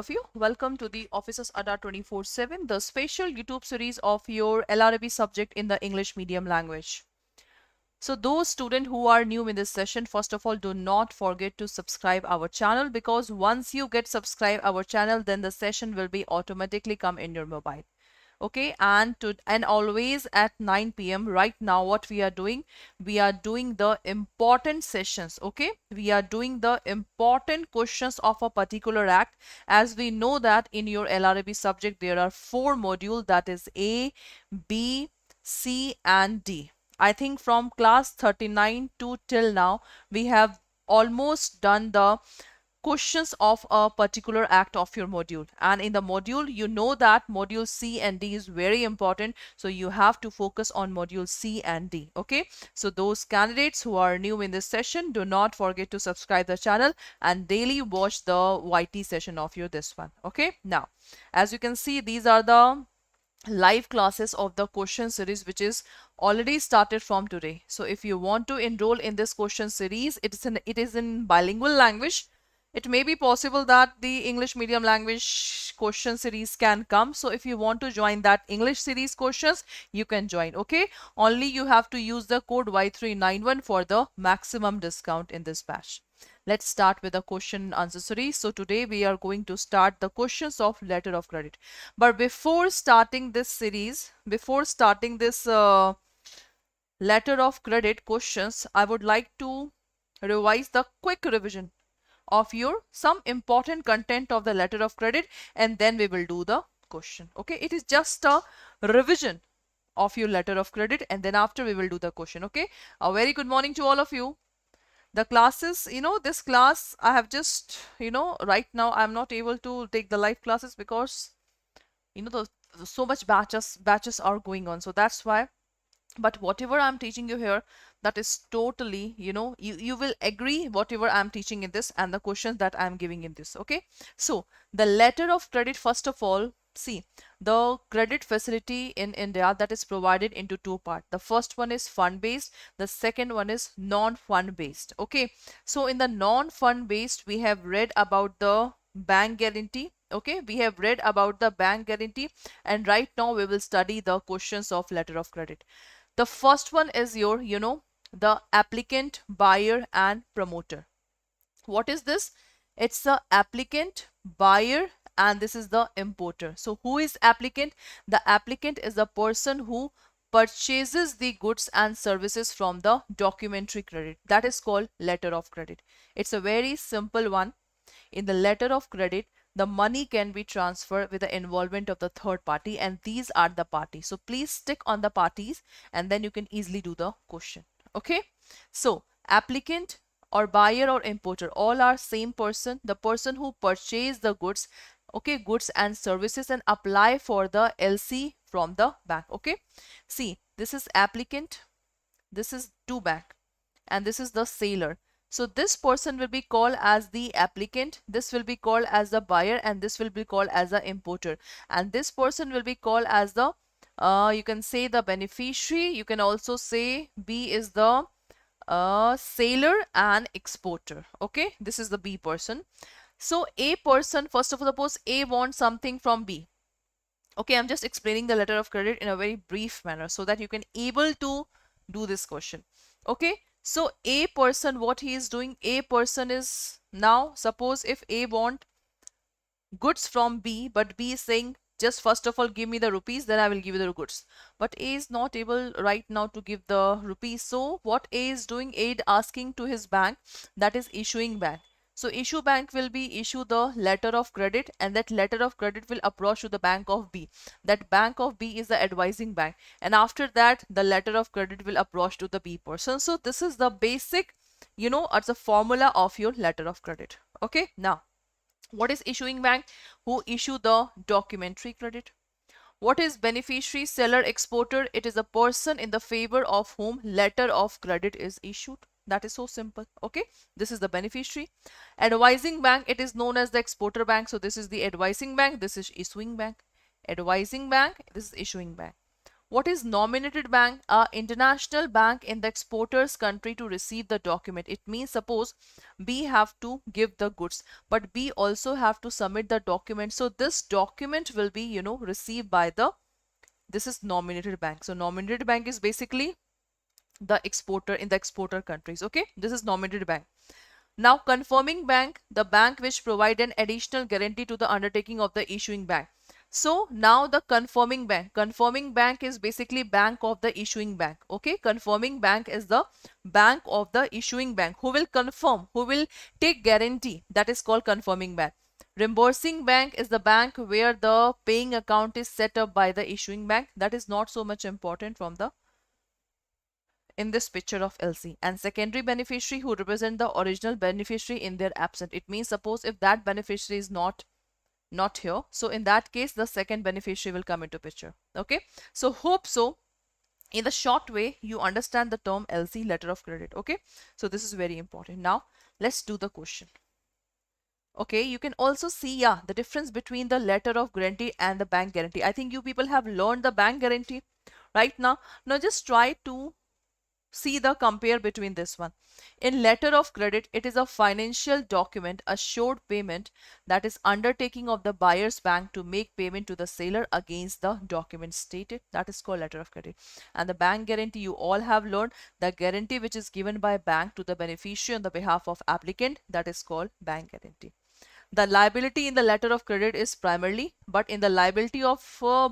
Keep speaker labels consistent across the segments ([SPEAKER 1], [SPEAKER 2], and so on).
[SPEAKER 1] of you. Welcome to the Officers Adda 24/7, the special YouTube series of your LRB subject in the English medium language. So those students who are new in this session, first of all, do not forget to subscribe our channel, because once you get subscribe our channel, then the session will be automatically come in your mobile. Okay, and always at 9 p.m. right now what we are doing the important sessions. Okay, we are doing the important questions of a particular act, as we know that in your LRB subject there are 4 modules, that is A, B, C and D. I think from class 39 to till now we have almost done the questions of a particular act of your module, and in the module you know that module C and D is very important, so you have to focus on module C and D. Okay, so those candidates who are new in this session, do not forget to subscribe the channel and daily watch the YT session of your this one. Okay, now as you can see, these are the live classes of the question series which is already started from today. So if you want to enroll in this question series, it is in bilingual language. It may be possible that the English medium language question series can come. So if you want to join that English series questions, you can join. Okay, only you have to use the code Y391 for the maximum discount in this batch. Let's start with the question and answer series. So today we are going to start the questions of letter of credit. But before starting this series, before starting this letter of credit questions, I would like to revise the quick revision of your some important content of the letter of credit, and then we will do the question. Okay, it is just a revision of your letter of credit, and then after we will do the question. Okay, a very good morning to all of you. The classes, this class I have just, right now I'm not able to take the live classes because so much batches are going on, so that's why. But whatever I'm teaching you here, that is totally, you will agree whatever I'm teaching in this and the questions that I'm giving in this. Okay, so the letter of credit, first of all, see, the credit facility in India, that is provided into 2 parts. The first one is fund based, the second one is non-fund based. Okay, so in the non-fund based we have read about the bank guarantee. Okay, we have read about the bank guarantee, and right now we will study the questions of letter of credit. The first one is your, the applicant, buyer and promoter. What is this? It's the applicant, buyer, and this is the importer. So who is applicant? The applicant is the person who purchases the goods and services from the documentary credit. That is called letter of credit. It's a very simple one. In the letter of credit, the money can be transferred with the involvement of the third party, and these are the parties. So please stick on the parties and then you can easily do the question. Okay, so applicant or buyer or importer, all are same person, the person who purchased the goods, okay, goods and services, and apply for the LC from the bank. Okay, see, this is applicant, this is to bank, and this is the seller. So this person will be called as the applicant, this will be called as the buyer, and this will be called as the importer, and this person will be called as the you can say the beneficiary. You can also say B is the seller and exporter. Okay, this is the B person. So A person, first of all, suppose A wants something from B. Okay, I'm just explaining the letter of credit in a very brief manner so that you can able to do this question. Okay, so A person, what he is doing, A person is, now suppose if A want goods from B, but B is saying just first of all give me the rupees, then I will give you the goods. But A is not able right now to give the rupees. So what A is doing, A is asking to his bank, that is issuing bank. So issue bank will be issue the letter of credit, and that letter of credit will approach to the bank of B. That bank of B is the advising bank, and after that the letter of credit will approach to the B person. So this is the basic, it's a formula of your letter of credit. Okay, now what is issuing bank? Who issue the documentary credit. What is beneficiary, seller, exporter? It is a person in the favor of whom letter of credit is issued. That is so simple. Okay, this is the beneficiary. Advising bank, it is known as the exporter bank. So this is the advising bank, this is issuing bank. Advising bank, this is issuing bank. What is nominated bank? A international bank in the exporter's country to receive the document. It means suppose B have to give the goods, but B also have to submit the document. So this document will be, received by the, this is nominated bank. So nominated bank is basically the exporter in the exporter countries. Okay, this is nominated bank. Now confirming bank, the bank which provide an additional guarantee to the undertaking of the issuing bank. So now the confirming bank is basically bank of the issuing bank. Okay, confirming bank is the bank of the issuing bank who will confirm, who will take guarantee, that is called confirming bank. Reimbursing bank is the bank where the paying account is set up by the issuing bank. That is not so much important from the in this picture of LC. And secondary beneficiary who represent the original beneficiary in their absence. It means suppose if that beneficiary is not here, so in that case the second beneficiary will come into picture. Okay, so hope so in the short way you understand the term LC, letter of credit. Okay, so this is very important. Now let's do the question. Okay, you can also see, yeah, the difference between the letter of guarantee and the bank guarantee. I think you people have learned the bank guarantee right now. Now just try to see the compare between this one. In letter of credit, it is a financial document, assured payment, that is undertaking of the buyer's bank to make payment to the seller against the document stated. That is called letter of credit. And the bank guarantee, you all have learned the guarantee which is given by bank to the beneficiary on the behalf of applicant. That is called bank guarantee. The liability in the letter of credit is primarily, but in the liability of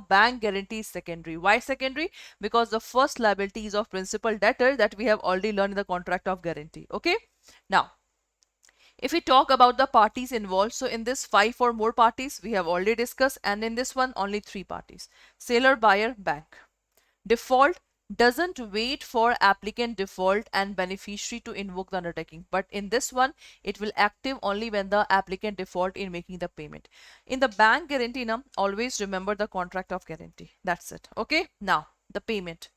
[SPEAKER 1] bank guarantee is secondary. Why secondary? Because the first liability is of principal debtor that we have already learned in the contract of guarantee. Okay. Now, if we talk about the parties involved, so in this 5 or more parties we have already discussed, and in this one only 3 parties: seller, buyer, bank. Default doesn't wait for applicant default and beneficiary to invoke the undertaking, but in this one it will active only when the applicant default in making the payment. In the bank guarantee, now always remember the contract of guarantee. That's it. Okay, now the payment.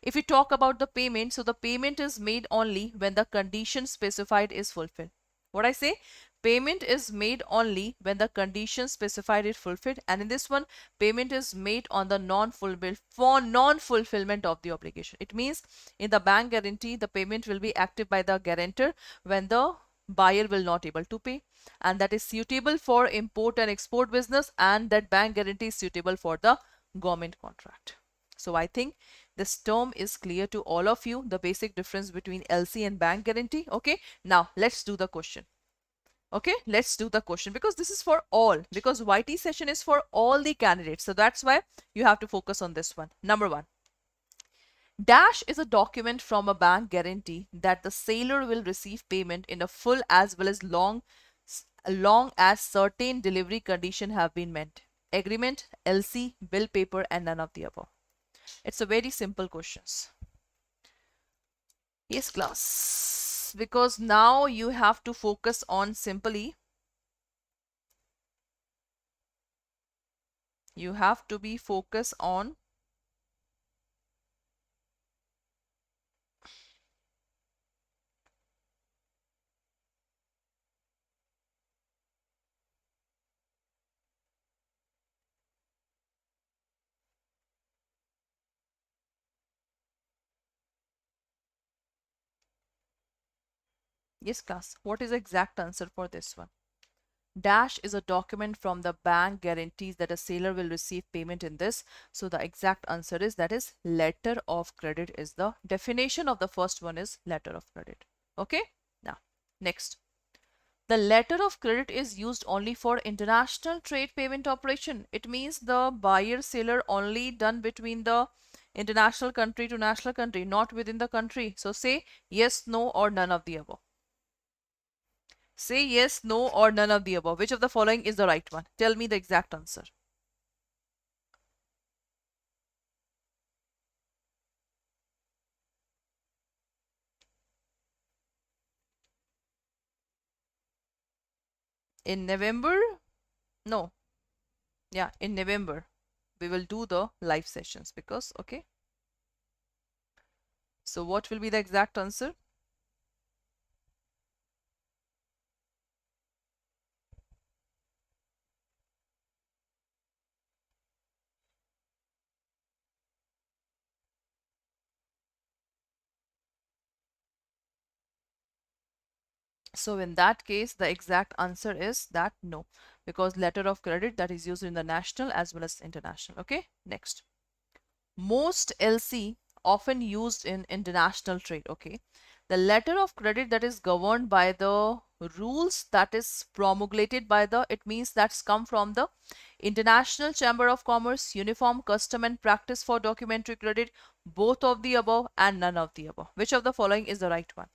[SPEAKER 1] If we talk about the payment, so the payment is made only when the condition specified is fulfilled. What I say? Payment is made only when the condition specified is fulfilled, and in this one payment is made on the non-fulfillment of the obligation. It means in the bank guarantee the payment will be active by the guarantor when the buyer will not able to pay, and that is suitable for import and export business, and that bank guarantee is suitable for the government contract. So I think this term is clear to all of you, the basic difference between LC and bank guarantee. Okay, now let's do the question. Okay, let's do the question, because this is for all, because YT session is for all the candidates. So that's why you have to focus on this one. Number 1. Dash is a document from a bank guarantee that the seller will receive payment in a full as well as long as certain delivery condition have been met. Agreement, LC, bill paper, and none of the above. It's a very simple questions. Yes, class. Because now you have to focus on simply. You have to be focused on yes, class. What is the exact answer for this one? Dash is a document from the bank guarantees that a seller will receive payment in this. So the exact answer is, that is letter of credit is the definition of the first one, is letter of credit. Okay. Now, next. The letter of credit is used only for international trade payment operation. It means the buyer seller only done between the international country to national country, not within the country. So say yes, no, or none of the above. Say yes, no, or none of the above. Which of the following is the right one? Tell me the exact answer. In November? No. Yeah, in November we will do the live sessions, because okay. So what will be the exact answer? So in that case, the exact answer is that no, because letter of credit that is used in the national as well as international. Okay, next. Most LC often used in international trade. Okay, the letter of credit that is governed by the rules that is promulgated by the, it means that's come from the International Chamber of Commerce, Uniform Custom and Practice for Documentary Credit, both of the above and none of the above. Which of the following is the right one?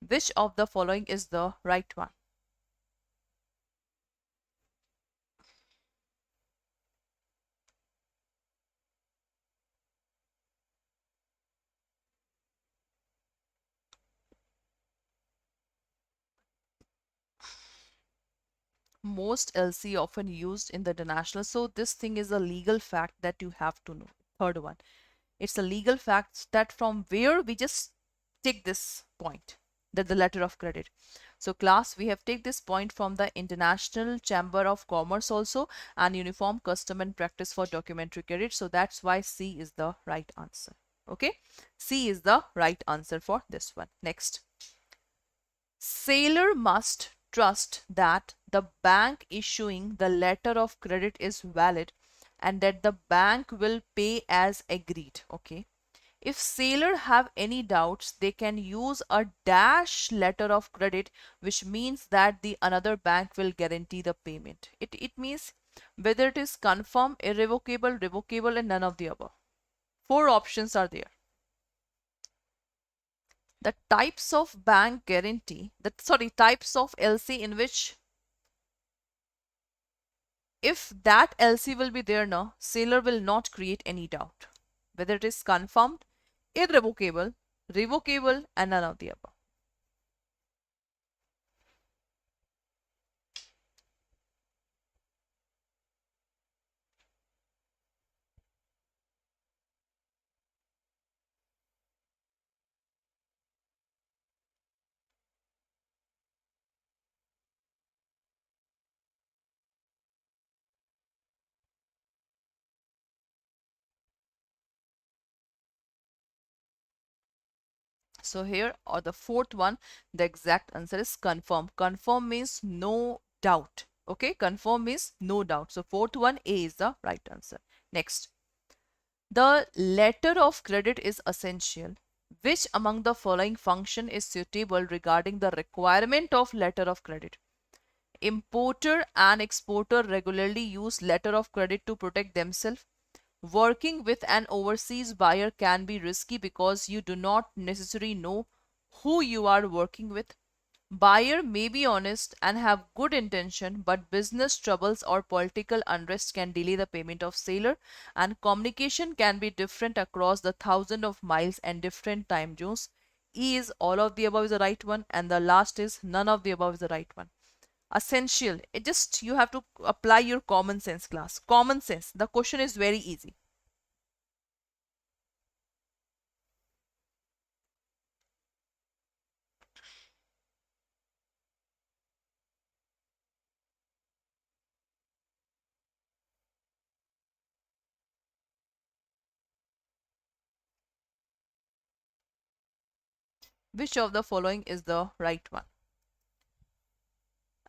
[SPEAKER 1] Which of the following is the right one? Most LC often used in the international. So this thing is a legal fact that you have to know. Third one. It's a legal fact that from where we just take this point, that the letter of credit. So class, we have take this point from the International Chamber of Commerce also, and Uniform Custom and Practice for Documentary Credit. So that's why C is the right answer. Okay, C is the right answer for this one. Next. Sailor must trust that the bank issuing the letter of credit is valid and that the bank will pay as agreed. Okay. If sailor have any doubts, they can use a dash letter of credit, which means that the another bank will guarantee the payment. It means whether it is confirmed, irrevocable, revocable, and none of the above. Four options are there. The types of bank guarantee, types of LC in which if that LC will be there now, sailor will not create any doubt. Whether it is confirmed, irrevocable, revocable, and none of the above. So here, or the fourth one, the exact answer is confirm. Confirm means no doubt. Okay, confirm means no doubt. So fourth one, A is the right answer. Next, the letter of credit is essential. Which among the following function is suitable regarding the requirement of letter of credit? Importer and exporter regularly use letter of credit to protect themselves. Working with an overseas buyer can be risky because you do not necessarily know who you are working with. Buyer may be honest and have good intention, but business troubles or political unrest can delay the payment of seller, and communication can be different across the thousand of miles and different time zones. E is all of the above is the right one, and the last is none of the above is the right one. Essential. It just you have to apply your common sense, class. Common sense. The question is very easy. Which of the following is the right one?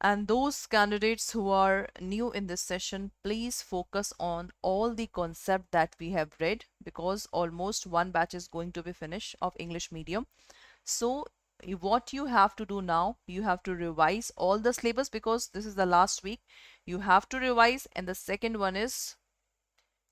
[SPEAKER 1] And those candidates who are new in this session, please focus on all the concept that we have read, because almost one batch is going to be finished of English medium. So what you have to do now, you have to revise all the syllabus because this is the last week. You have to revise, and the second one is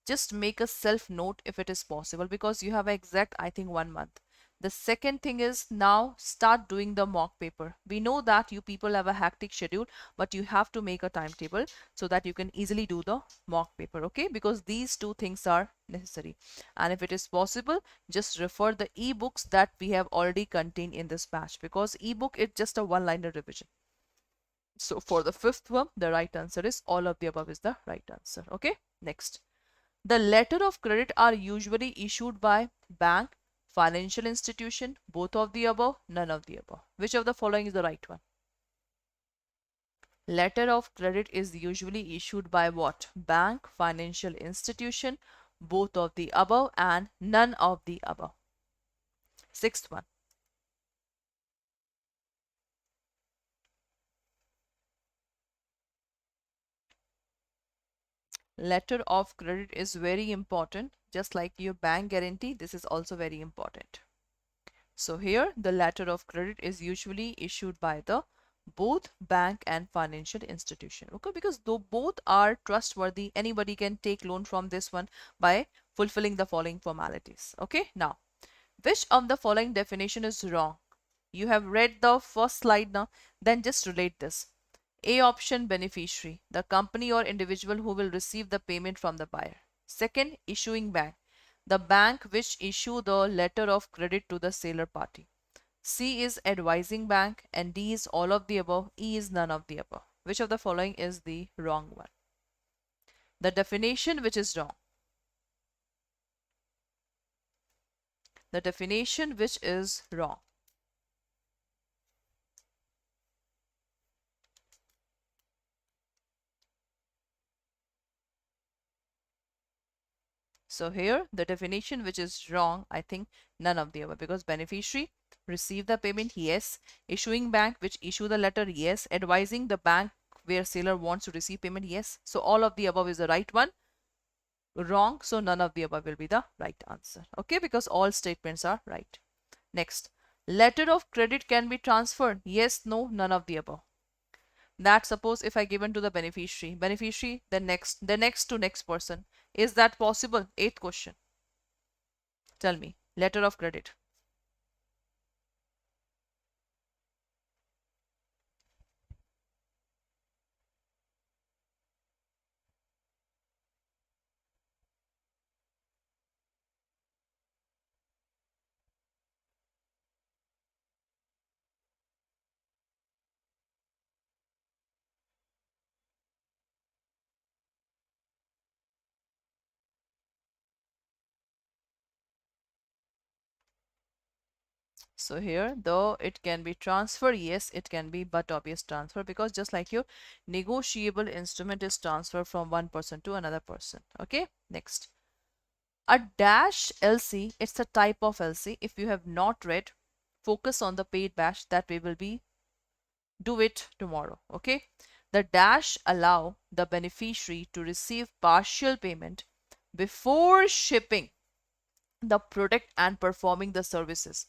[SPEAKER 1] just make a self note if it is possible, because you have exact, I think, 1 month. The second thing is now start doing the mock paper. We know that you people have a hectic schedule, but you have to make a timetable so that you can easily do the mock paper. Okay, because these two things are necessary, and if it is possible, just refer the ebooks that we have already contained in this batch, because ebook is just a one-liner revision. So for the fifth one, the right answer is all of the above is the right answer. Okay, next. The letter of credit are usually issued by bank, financial institution, both of the above, none of the above. Which of the following is the right one? Letter of credit is usually issued by what? Bank, financial institution, both of the above, and none of the above. Sixth one. Letter of credit is very important. Just like your bank guarantee, this is also very important. So here the letter of credit is usually issued by the both bank and financial institution. Okay, because though both are trustworthy, anybody can take loan from this one by fulfilling the following formalities. Okay, now which of the following definition is wrong? You have read the first slide now, then just relate this. A option, beneficiary, the company or individual who will receive the payment from the buyer. Second, issuing bank, the bank which issue the letter of credit to the seller party. C is advising bank, and D is all of the above. E is none of the above. Which of the following is the wrong one? The definition which is wrong. The definition which is wrong. So here the definition which is wrong, I think none of the above, because beneficiary receive the payment, yes. Issuing bank which issue the letter, yes. Advising the bank where seller wants to receive payment, yes. So all of the above is the right one. Wrong, so none of the above will be the right answer. Okay, because all statements are right. Next, letter of credit can be transferred, yes, no, none of the above. That suppose if I given to the beneficiary, the next to next person, is that possible? Eighth question. Tell me, letter of credit. So here, though it can be transfer, yes, it can be, but obvious transfer, because just like your negotiable instrument is transfer from one person to another person. Okay, next. A dash LC, it's a type of LC. If you have not read, focus on the paid batch that we will be do it tomorrow. Okay, the dash allow the beneficiary to receive partial payment before shipping the product and performing the services.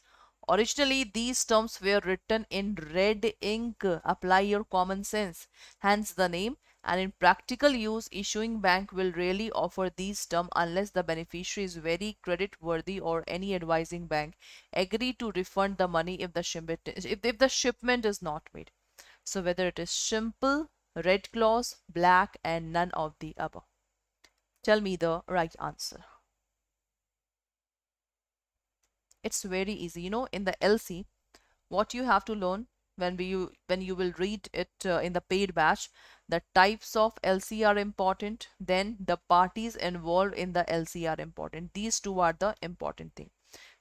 [SPEAKER 1] Originally, these terms were written in red ink. Apply your common sense. Hence the name. And in practical use, issuing bank will rarely offer these terms unless the beneficiary is very credit worthy or any advising bank agree to refund the money if the shipment is not made. So whether it is simple, red clause, black, and none of the above. Tell me the right answer. It's very easy. You know, in the LC, what you have to learn when you will read it in the paid batch, the types of LC are important, then the parties involved in the LC are important. These two are the important thing.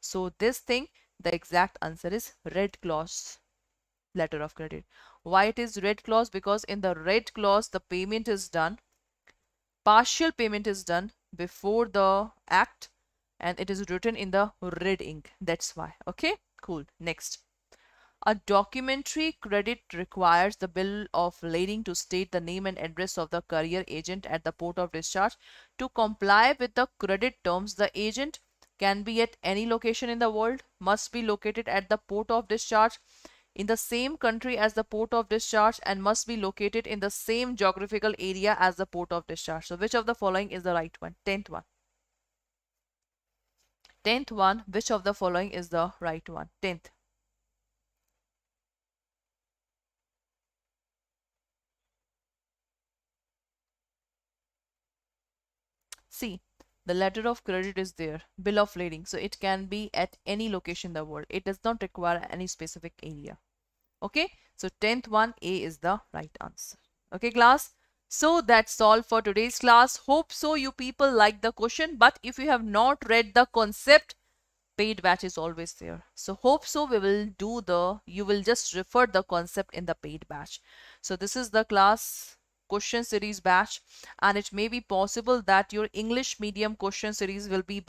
[SPEAKER 1] So this thing, the exact answer is red clause, letter of credit. Why it is red clause? Because in the red clause the payment is done, partial payment is done before the act, and it is written in the red ink. That's why. Okay, cool. Next. A documentary credit requires the bill of lading to state the name and address of the courier agent at the port of discharge. To comply with the credit terms, the agent can be at any location in the world, must be located at the port of discharge in the same country as the port of discharge, and must be located in the same geographical area as the port of discharge. So which of the following is the right one? 10th one. 10th one, which of the following is the right one? 10th. See, the letter of credit is there, bill of lading, so it can be at any location in the world. It does not require any specific area. Okay, so 10th one, A is the right answer. Okay, class. So that's all for today's class. Hope so you people like the question, but if you have not read the concept, paid batch is always there. So hope so you will just refer the concept in the paid batch. So this is the class question series batch, and it may be possible that your English medium question series will be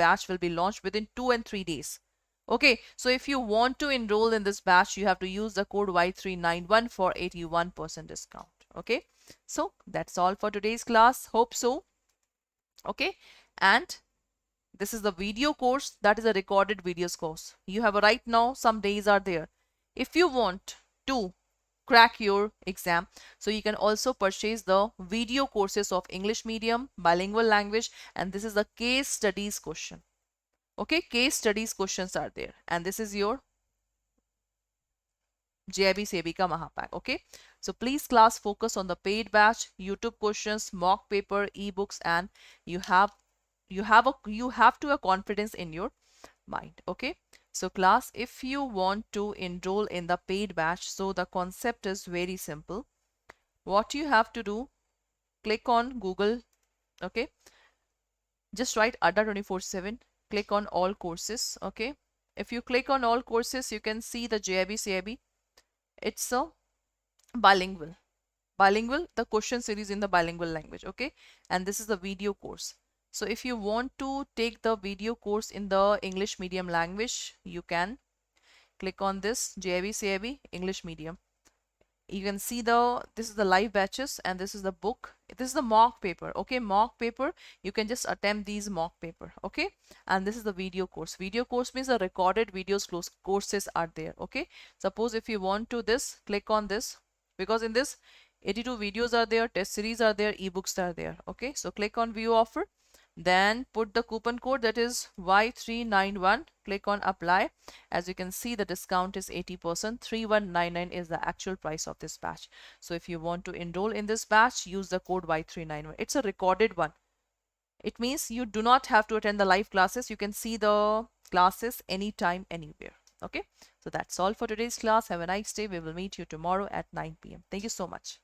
[SPEAKER 1] launched within 2 and 3 days. Okay, so if you want to enroll in this batch, you have to use the code Y391 for 81% discount. Okay, so that's all for today's class. Hope so Okay, and this is the video course, that is a recorded videos course. You have a right now, some days are there. If you want to crack your exam, so you can also purchase the video courses of English medium, bilingual language, and this is the case studies question. Okay, case studies questions are there, and this is your JAIIB SEBI ka Mahapack. Okay, so please class focus on the paid batch, YouTube questions, mock paper, ebooks, and you have to have confidence in your mind. Okay, so class, if you want to enroll in the paid batch, so the concept is very simple. What you have to do, click on Google. Okay, just write Adda 24/7, click on all courses. Okay, if you click on all courses, you can see the JAIIB CAIIB. It's a bilingual, the question series in the bilingual language. Okay, and this is the video course. So if you want to take the video course in the English medium language, you can click on this JAIIB CAIIB English medium. You can see this is the live batches, and this is the book. This is the mock paper. Okay, mock paper, you can just attempt these mock paper. Okay, and this is the video course. Video course means the recorded videos courses are there. Okay, suppose if you want to this, click on this, because in this 82 videos are there, test series are there, ebooks are there. Okay, so click on view offer, then put the coupon code, that is Y391, click on apply. As you can see, the discount is 80%. 3199 is the actual price of this batch. So if you want to enroll in this batch, use the code Y391. It's a recorded one. It means you do not have to attend the live classes. You can see the classes anytime, anywhere. Okay, so that's all for today's class. Have a nice day. We will meet you tomorrow at 9 p.m. Thank you so much.